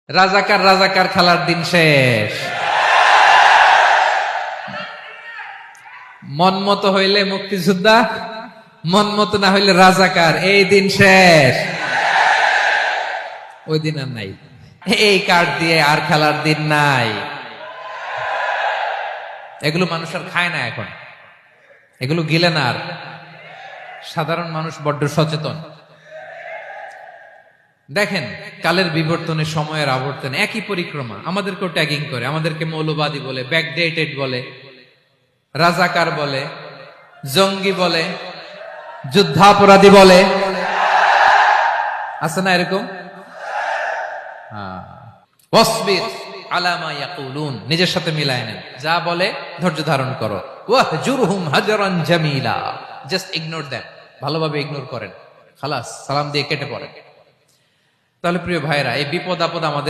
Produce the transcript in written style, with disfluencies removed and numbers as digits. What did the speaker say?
রাজাকার রাজাকার খেলার দিন শেষ। মন মতো হইলে মুক্তিযোদ্ধা, মন মতো না হইলে রাজাকার, এই দিন শেষ। ওই দিন আর নাই, এই কার্ড দিয়ে আর খেলার দিন নাই। এগুলো মানুষ আর খায় না এখন, এগুলো গিলে না আর। সাধারণ মানুষ বড্ড সচেতন। দেখেন, কালের বিবর্তনে, সময়ের আবর্তনে একই পরিক্রমা আমাদেরকেও ট্যাগিং করে, আমাদেরকে মৌলবাদী বলে, ব্যাকডেটেড বলে, রাজাকার বলে, জঙ্গি বলে, যুদ্ধাপরাধী বলে। আছে না এরকম? ওয়াসবির আলা মা ইয়াকুলুন, নিজের সাথে মিলায় নেন, যা বলে ধৈর্য ধারণ করো। ওয়াহজুরহুম হাজরান জামিলা, জাস্ট ইগনোর দেম, ভালোভাবে ইগনোর করেন, খালাস, সালাম দিয়ে কেটে পড়েন। তাহলে প্রিয় ভাইরা, এই বিপদ আপদ আমাদের